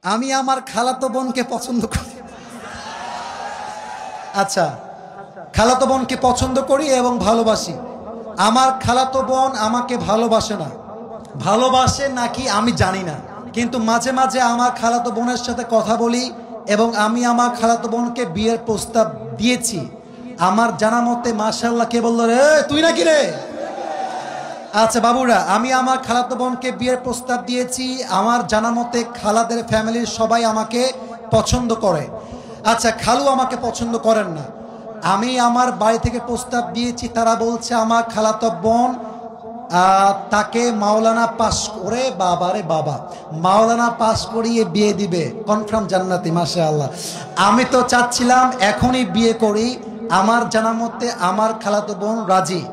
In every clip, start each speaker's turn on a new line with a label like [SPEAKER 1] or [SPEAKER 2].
[SPEAKER 1] আমি আমার খালাতো বোনকে পছন্দ করি। আচ্ছা, খালাতো বোনকে পছন্দ করি এবং ভালোবাসি। আমার খালাতো বোন আমাকে ভালোবাসে না, ভালোবাসে নাকি আমি জানি না, কিন্তু মাঝে মাঝে আমার খালাতো বোনের সাথে কথা বলি এবং আমি আমার খালাতো বোনকে বিয়ের প্রস্তাব দিয়েছি। আমার জানা মতে মাশাআল্লাহ, কে বললো রে? তুই নাকি রে? আচ্ছা বাবুরা, আমি আমার খালাতো বোনকে বিয়ের প্রস্তাব দিয়েছি। আমার জানা মতে খালাদের ফ্যামিলির সবাই আমাকে পছন্দ করে। আচ্ছা, খালু আমাকে পছন্দ করেন না। আমি আমার বাড়ি থেকে প্রস্তাব দিয়েছি, তারা বলছে আমার খালাতো বোন তাকে মাওলানা পাস করে, বাবারে বাবা, মাওলানা পাস করিয়ে বিয়ে দিবে, কনফার্ম জান্নাতি। মাশাআল্লাহ, আমি তো চাচ্ছিলাম এখনই বিয়ে করি। আমার জানা মতে আমার খালাতো বোন রাজি।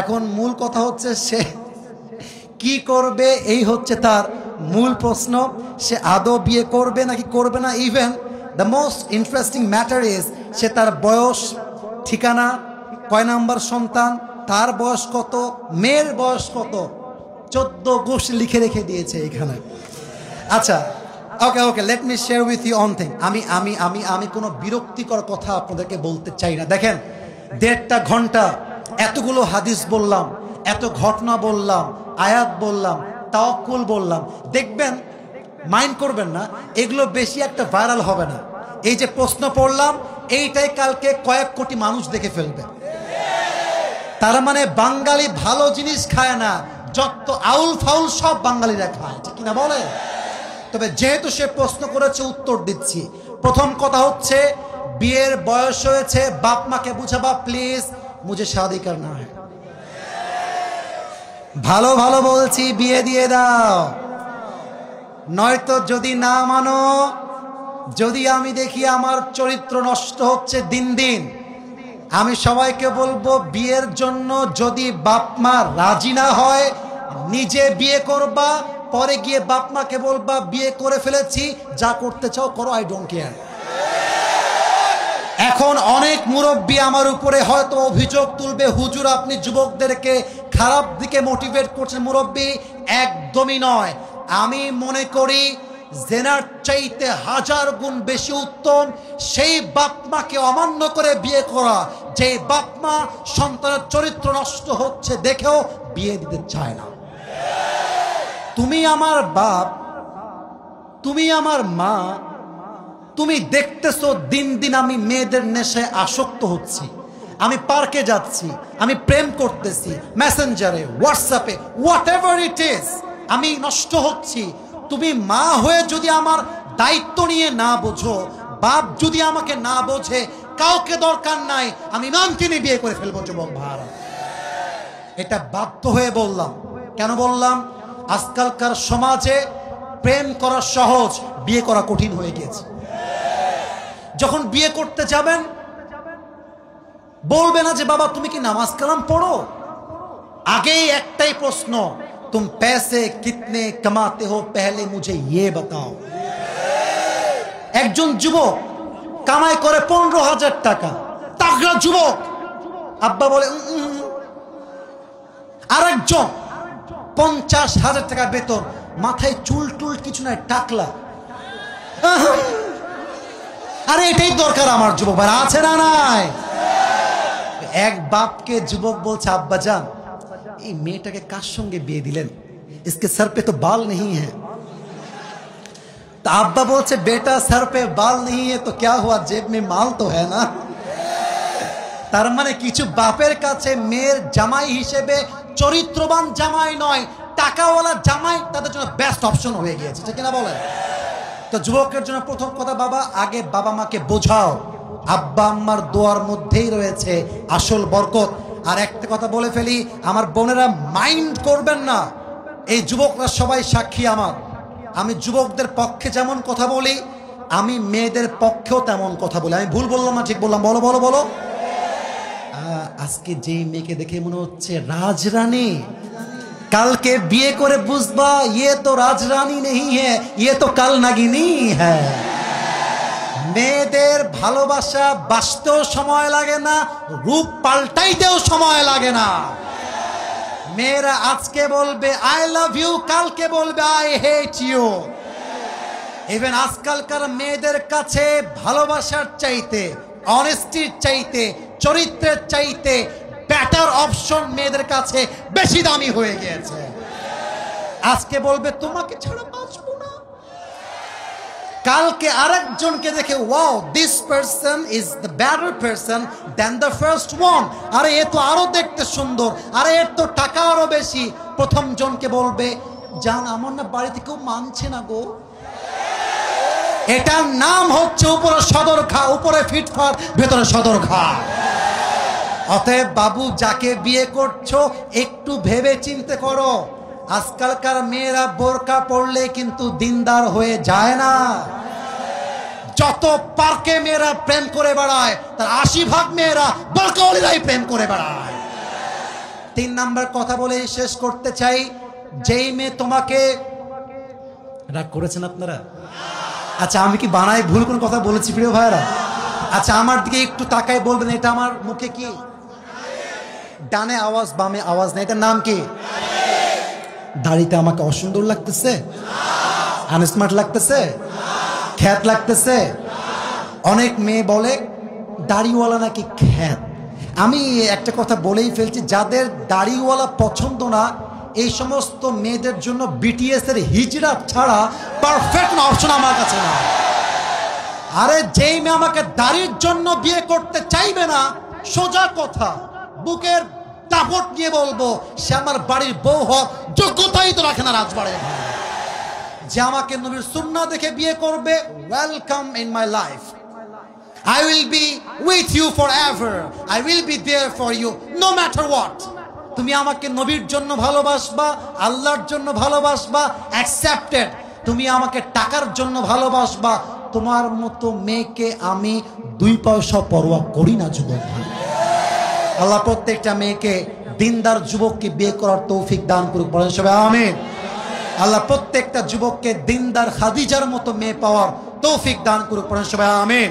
[SPEAKER 1] এখন মূল কথা হচ্ছে সে কি করবে, এই হচ্ছে তার মূল প্রশ্ন। সে আদৌ বিয়ে করবে নাকি করবে না। Even the most interesting matter is সে তার বয়স, ঠিকানা, কয় নাম্বার সন্তান, তার বয়স কত, মেয়ের বয়স কত, 14 গোষ্ঠী লিখে রেখে দিয়েছে এখানে। আচ্ছা, okay okay, let me share with you one thing. আমি আমি আমি আমি কোনো বিরক্তিকর কথা আপনাদেরকে বলতে চাই না। দেখেন, 1.5 ঘন্টা এতগুলো হাদিস বললাম, এত ঘটনা বললাম, আয়াত বললাম, তাওয়াক্কুল বললাম। দেখবেন, মাইন্ড করবেন না, এগুলো বেশি একটা ভাইরাল হবে না। এই যে প্রশ্ন পড়লাম, এইটাই কালকে কয়েক কোটি মানুষ দেখে ফেলবে। তার মানে বাঙালি ভালো জিনিস খায় না, যত আউল ফাউল সব বাঙালিরা খায়, ঠিক কিনা বলে? তবে যেহেতু সে প্রশ্ন করেছে, উত্তর দিচ্ছি। প্রথম কথা হচ্ছে, বিয়ের বয়স হয়েছে, বাপ মাকে বুঝাবা প্লিজ, মুঝে শাদি করনা है। ভালো ভালো বলছি, বিয়ে দিয়ে দাও। নয়তো যদি না মানো, যদি আমি দেখি আমার চরিত্র নষ্ট হচ্ছে দিন দিন, আমি সবাইকে বলবো বিয়ের জন্য যদি বাপ মা রাজি না হয়, নিজে বিয়ে করবা, পরে গিয়ে বাপ মাকে বলবা বিয়ে করে ফেলেছি, যা করতে চাও করো, আই ডোন্ট কেয়ার। এখন অনেক মুরব্বী আমার উপরে হয়তো অভিযোগ তুলবে, হুজুর আপনি যুবকদেরকে খারাপ দিকে মোটিভেট করছেন। মুরব্বী, একদমই নয়। আমি মনে করি জেনার চাইতে 1000 গুণ বেশি উত্তম সেই বাপ মাকে অমান্য করে বিয়ে করা, যে বাপ মা সন্তানের চরিত্র নষ্ট হচ্ছে দেখেও বিয়ে দিতে চায় না। তুমি আমার বাপ, তুমি আমার মা, তুমি দেখতেছো দিন দিন আমি মেয়েদের নেশায় আসক্ত হচ্ছি, আমি পার্কে যাচ্ছি, আমি প্রেম করতেছি, মেসেঞ্জারে, হোয়াটসঅ্যাপে, হোয়াট এভার ইট ইজ, আমি নষ্ট হচ্ছি। তুমি মা হয়ে যদি আমার দায়িত্ব নিয়ে না বোঝো, বাপ যদি আমাকে না বোঝে, কাউকে দরকার নাই, আমি ইমানকে নিয়ে বিয়ে করে ফেলবো যুবক ভাইরা। এটা বাধ্য হয়ে বললাম। কেন বললাম? আজকালকার সমাজে প্রেম করা সহজ, বিয়ে করা কঠিন হয়ে গিয়েছে। যখন বিয়ে করতে যাবেন, বলবে না যে বাবা তুমি কি নামাজ কালাম পড়ো, আগেই একটাই প্রশ্ন, তুম पैसे कितने कमाते हो पहले मुझे ये बताओ। একজন যুবক কামাই করে 15,000 টাকা, তাগড়া যুবক, আব্বা বলে আরেকজন 50,000 টাকা বেতন, মাথায় চুল টুল কিছু নাই, টাকলা। আরে এটাই দরকার আমার যুবক ভাই, আছে না নাই? এক বাপকে যুবক বলছে, আব্বা জান এই মেয়েটাকে কার সঙ্গে বিয়ে দিলেন, इसके सर पे तो बाल नहीं है। तो अब्बा बोलছে बेटा सर पे बाल नहीं है तो क्या हुआ, जेब में माल तो है ना। তার মানে কিছু বাপের কাছে মেয়ের জামাই হিসেবে চরিত্রবান জামাই নয়, টাকাওয়ালা জামাই তাদের জন্য বেস্ট অপশন হয়ে গিয়েছে, ঠিক না বলে? তো যুবকের জন্য প্রথম কথা, বাবা আগে বাবা মাকে বোঝাও, আব্বা আম্মার দোয়ার মধ্যেই রয়েছে আসল বরকত। আর একটা কথা বলে ফেলি, আমার বোনেরা মাইন্ড করবেন না, এই যুবকরা সবাই সাক্ষী আমার। আমি যুবকদের পক্ষে যেমন কথা বলি, আমি মেয়েদের পক্ষেও তেমন কথা বলি। আমি ভুল বললাম না ঠিক বললাম? বলো বলো বলো। আজকে যেই মেয়েকে দেখে মনে হচ্ছে রাজরানী, কালকে বিয়ে করে বুঝবা ये तो রাজরানী नहीं है, ये तो কাল নাগিনী है। মেয়েদের ভালোবাসা বাঁচতেও সময় লাগে না, রূপ পাল্টাইতেও সময় লাগে না। মেয়েরা আজকে বলবে আই লাভ ইউ, কালকে বলবে আই হেট ইউ। ইভেন আজকালকার মেয়েদের কাছে ভালোবাসার চাইতে, অনেস্টির চাইতে, চরিত্রের চাইতে বেটার অপশন মেয়েদের কাছে বেশি দামি হয়ে গিয়েছে। আজকে বলবে তোমাকে ছাড়া বাঁচবো না, কালকে আরেকজনকে দেখে wow this person is the better person than the first one, আরে এ তো আরো দেখতে সুন্দর, আরে এর তো টাকা আরো বেশি। প্রথম জনকে বলবে জান আমার না বাড়িতে কেউ মানছে না গো। এটার নাম হচ্ছে উপরে সদর ঘা, উপরে ফিটফাট ভেতরে সদর ঘা। অতএব বাবু যাকে বিয়ে করছো একটু ভেবে চিন্তে করো। আজকালকার মেয়েরা বোরকা পরলে কিন্তু দিনদার হয়ে যায় না। যত পার্কে মেয়েরা প্রেম করে বেড়ায় তার 80% মেয়েরা বোরকাওয়ালিরাই প্রেম করে বেড়ায়। 3 নাম্বার কথা বলে শেষ করতে চাই, যেই মেয়ে তোমাকে রাগ করেছেন আপনারা? আচ্ছা আমি কি বানাই ভুল কোন কথা বলেছি প্রিয় ভাইরা? আচ্ছা আমার দিকে একটু তাকায় বলবেন এটা আমার মুখে কি? ডানে আওয়াজ বামে আওয়াজ নেই, এটার নাম কি? দাড়িতে আমাকে অসুন্দর লাগতেছে, আনস্মার্ট লাগতেছে, খ্যাত লাগতেছে। অনেক মেয়ে বলে দাড়িওয়ালা নাকি খ্যাত। আমি একটা কথা বলেই ফেলছি, যাদের দাড়িওয়ালা পছন্দ না এই সমস্ত মেয়েদের জন্য বিটিএস এর হিজড়া ছাড়া পারফেক্ট অপশন আমার কাছে না। আরে যেই মেয়ে আমাকে দাড়ির জন্য বিয়ে করতে চাইবে না, সোজা কথা বুকের দাপট নিয়ে বলবো সে আমার বাড়ির বউ হোক, যোগ্যতাই তো রাখে না রাজবাড়ির। যে আমাকে নবীর সুন্নাহ দেখে বিয়ে করবে, welcome in my life, I will be with you forever, I will be there for you no matter what. তুমি আমাকে নবীর জন্য ভালোবাসবা, আল্লাহর জন্য ভালোবাসবা, অ্যাকসেপ্টেড। তুমি আমাকে টাকার জন্য ভালোবাসবা, তোমার মতো মেয়েকে আমি 2 পয়সা পরোয়া করি না যুবক ভাই। আল্লাহ প্রত্যেকটা মেয়েকে দিনদার যুবককে বিয়ে করার তৌফিক দান করুক, বলেন সবাই আমিন। আল্লাহ প্রত্যেকটা যুবককে দিনদার খাদিজার মতো মেয়ে পাওয়ার তৌফিক দান করুক, বলেন সবাই আমিন।